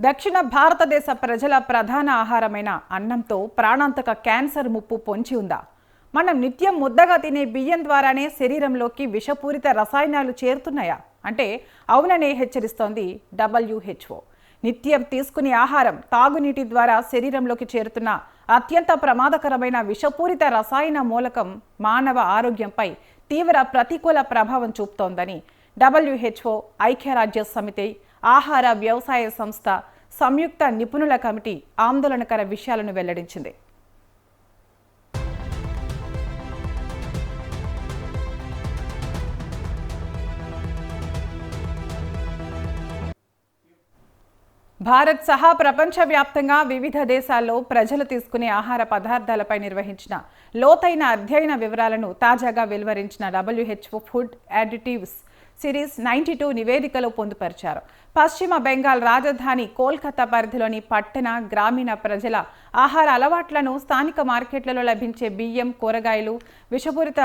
దక్షిణ భారతదేశ ప్రజల ప్రధాన ఆహారమైన అన్నంతో ప్రాణాంతక క్యాన్సర్ ముప్పు పొంచి ఉందా? మనం నిత్యం ముద్దగా తినే బియ్యం ద్వారానే శరీరంలోకి విషపూరిత రసాయనాలు చేరుతున్నాయా అంటే అవుననే హెచ్చరిస్తోంది WHO. నిత్యం తీసుకునే ఆహారం, తాగునీటి ద్వారా శరీరంలోకి చేరుతున్న అత్యంత ప్రమాదకరమైన విషపూరిత రసాయన మూలకం మానవ ఆరోగ్యంపై తీవ్ర ప్రతికూల ప్రభావం చూపుతోందని WHO, ఐక్యరాజ్య సమితి, ఆహార వ్యవసాయ సంస్థ సంయుక్త నిపుణుల కమిటీ ఆందోళనకర విషయాలను వెల్లడించింది. భారత్ సహా ప్రపంచవ్యాప్తంగా వివిధ దేశాల్లో ప్రజలు తీసుకునే ఆహార పదార్థాలపై నిర్వహించిన లోతైన అధ్యయన వివరాలను తాజాగా వెలువరించిన WHO ఫుడ్ అడిటివ్స్ సిరీస్ 92 నివేదికలో పొందుపరిచారు. పశ్చిమ బెంగాల్ రాజధాని కోల్కతా పరిధిలోని పట్టణ, గ్రామీణ ప్రజల ఆహార అలవాట్లను, స్థానిక మార్కెట్లలో లభించే బియ్యం, కూరగాయలు, విషపూరిత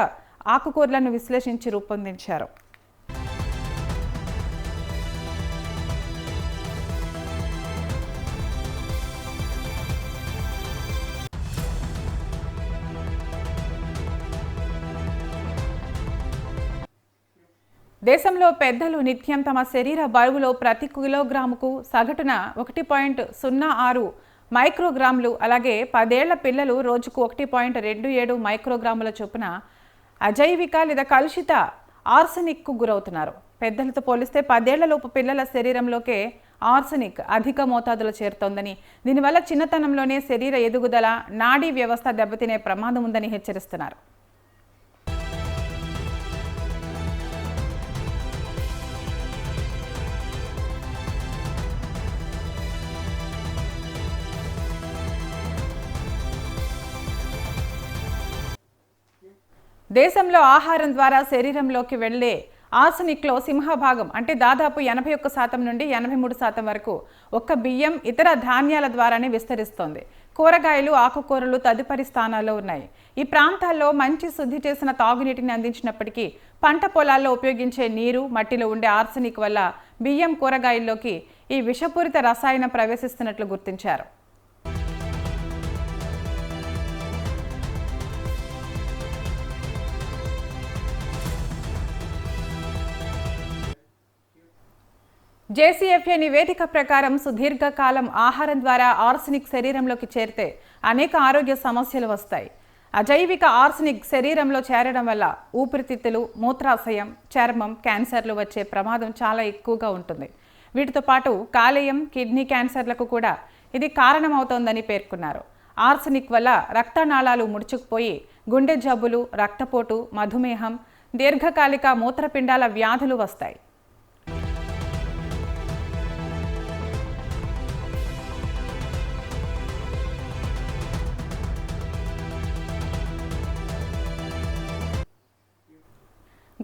ఆకుకూరలను విశ్లేషించి రూపొందించారు. దేశంలో పెద్దలు నిత్యం తమ శరీర బరువులో ప్రతి కిలోగ్రాముకు సగటున 1.06 మైక్రోగ్రాములు, అలాగే 10 ఏళ్ల పిల్లలు రోజుకు 1.27 మైక్రోగ్రాముల చొప్పున అజైవిక లేదా కలుషిత ఆర్సెనిక్కు గురవుతున్నారు. పెద్దలతో పోలిస్తే 10 ఏళ్లలోపు పిల్లల శరీరంలోకే ఆర్సెనిక్ అధిక మోతాదులో చేరుతోందని, దీనివల్ల చిన్నతనంలోనే శరీర ఎదుగుదల, నాడీ వ్యవస్థ దెబ్బతినే ప్రమాదం ఉందని హెచ్చరిస్తున్నారు. దేశంలో ఆహారం ద్వారా శరీరంలోకి వెళ్లే ఆర్సెనిక్లో సింహభాగం అంటే దాదాపు 81% నుండి 83% వరకు ఒక్క బియ్యం, ఇతర ధాన్యాల ద్వారానే విస్తరిస్తోంది. కూరగాయలు, ఆకుకూరలు తదుపరి స్థానాల్లో ఉన్నాయి. ఈ ప్రాంతాల్లో మంచి శుద్ధి చేసిన తాగునీటిని అందించినప్పటికీ పంట పొలాల్లో ఉపయోగించే నీరు, మట్టిలో ఉండే ఆర్సెనిక్ వల్ల బియ్యం, కూరగాయల్లోకి ఈ విషపూరిత రసాయనం ప్రవేశిస్తున్నట్లు గుర్తించారు. JCFA నివేదిక ప్రకారం సుదీర్ఘకాలం ఆహారం ద్వారా ఆర్సెనిక్ శరీరంలోకి చేరితే అనేక ఆరోగ్య సమస్యలు వస్తాయి. అజైవిక ఆర్సెనిక్ శరీరంలో చేరడం వల్ల ఊపిరితిత్తులు, మూత్రాశయం, చర్మం క్యాన్సర్లు వచ్చే ప్రమాదం చాలా ఎక్కువగా ఉంటుంది. వీటితో పాటు కాలేయం, కిడ్నీ క్యాన్సర్లకు కూడా ఇది కారణమవుతోందని పేర్కొన్నారు. ఆర్సెనిక్ వల్ల రక్తనాళాలు ముడుచుకుపోయి గుండె జబ్బులు, రక్తపోటు, మధుమేహం, దీర్ఘకాలిక మూత్రపిండాల వ్యాధులు వస్తాయి.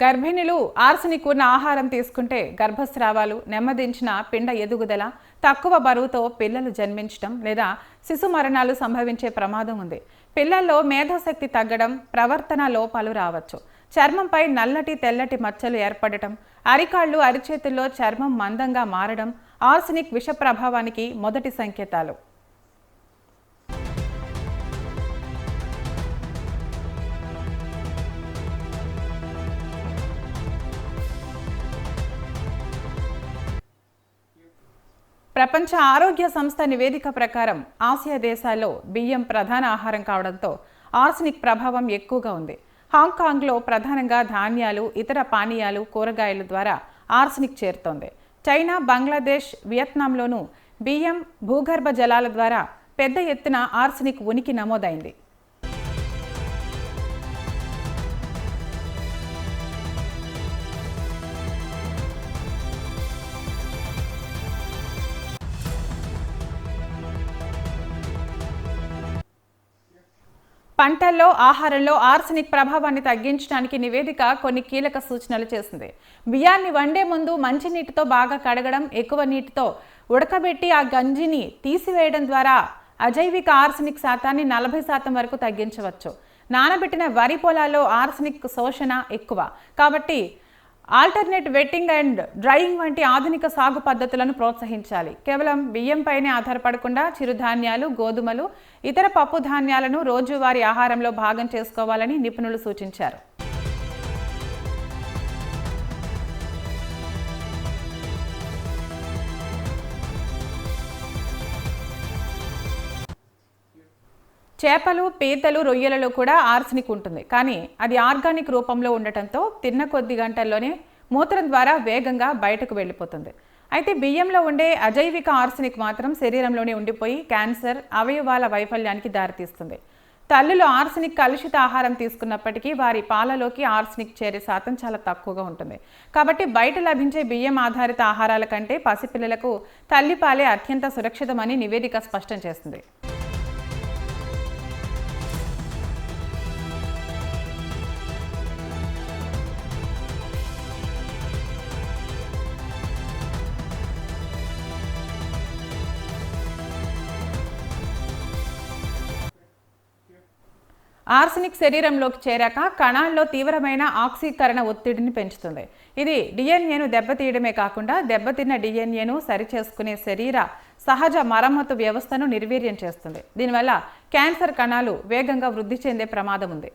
గర్భిణులు ఆర్సెనిక్ ఉన్న ఆహారం తీసుకుంటే గర్భస్రావాలు, నెమ్మదించిన పిండ ఎదుగుదల, తక్కువ బరువుతో పిల్లలు జన్మించడం లేదా శిశు మరణాలు సంభవించే ప్రమాదం ఉంది. పిల్లల్లో మేధాశక్తి తగ్గడం, ప్రవర్తన లోపాలు రావచ్చు. చర్మంపై నల్లటి, తెల్లటి మచ్చలు ఏర్పడటం, అరికాళ్ళు, అరిచేతుల్లో చర్మం మందంగా మారడం ఆర్సెనిక్ విష ప్రభావానికి మొదటి సంకేతాలు. ప్రపంచ ఆరోగ్య సంస్థ నివేదిక ప్రకారం ఆసియా దేశాల్లో బియ్యం ప్రధాన ఆహారం కావడంతో ఆర్సెనిక్ ప్రభావం ఎక్కువగా ఉంది. హాంకాంగ్లో ప్రధానంగా ధాన్యాలు, ఇతర పానీయాలు, కూరగాయల ద్వారా ఆర్సెనిక్ చేరుతోంది. చైనా, బంగ్లాదేశ్, వియత్నాంలోనూ బియ్యం, భూగర్భ జలాల ద్వారా పెద్ద ఎత్తున ఆర్సెనిక్ ఉనికి నమోదైంది. పంటల్లో, ఆహారంలో ఆర్సెనిక్ ప్రభావాన్ని తగ్గించడానికి నివేదిక కొన్ని కీలక సూచనలు చేసింది. బియ్యాన్ని వండే ముందు మంచినీటితో బాగా కడగడం, ఎక్కువ నీటితో ఉడకబెట్టి ఆ గంజిని తీసివేయడం ద్వారా అజైవిక ఆర్సెనిక్ శాతాన్ని 40% వరకు తగ్గించవచ్చు. నానబెట్టిన వరి పొలాల్లో ఆర్సెనిక్ శోషణ ఎక్కువ కాబట్టి ఆల్టర్నేట్ వెట్టింగ్ అండ్ డ్రైయింగ్ వంటి ఆధునిక సాగు పద్ధతులను ప్రోత్సహించాలి. కేవలం బియ్యంపైనే ఆధారపడకుండా చిరుధాన్యాలు, గోధుమలు, ఇతర పప్పు ధాన్యాలను రోజువారీ ఆహారంలో భాగం చేసుకోవాలని నిపుణులు సూచించారు. చేపలు, పీతలు, రొయ్యలలో కూడా ఆర్సెనిక్ ఉంటుంది. కానీ అది ఆర్గానిక్ రూపంలో ఉండటంతో తిన్న కొద్ది గంటల్లోనే మూత్రం ద్వారా వేగంగా బయటకు వెళ్ళిపోతుంది. అయితే బియ్యంలో ఉండే అజైవిక ఆర్సెనిక్ మాత్రం శరీరంలోనే ఉండిపోయి క్యాన్సర్, అవయవాల వైఫల్యానికి దారితీస్తుంది. తల్లులు ఆర్సెనిక్ కలుషిత ఆహారం తీసుకున్నప్పటికీ వారి పాలలోకి ఆర్సెనిక్ చేరే శాతం చాలా తక్కువగా ఉంటుంది. కాబట్టి బయట లభించే బియ్యం ఆధారిత ఆహారాల కంటే పసిపిల్లలకు తల్లిపాలే అత్యంత సురక్షితమని నివేదిక స్పష్టం చేస్తుంది. ఆర్సెనిక్ శరీరంలోకి చేరాక కణాల్లో తీవ్రమైన ఆక్సీకరణ ఒత్తిడిని పెంచుతుంది. ఇది డిఎన్ఏను దెబ్బతీయడమే కాకుండా దెబ్బతిన్న డిఎన్ఏను సరిచేసుకునే శరీర సహజ మరమ్మతు వ్యవస్థను నిర్వీర్యం చేస్తుంది. దీనివల్ల క్యాన్సర్ కణాలు వేగంగా వృద్ధి చెందే ప్రమాదం ఉంది.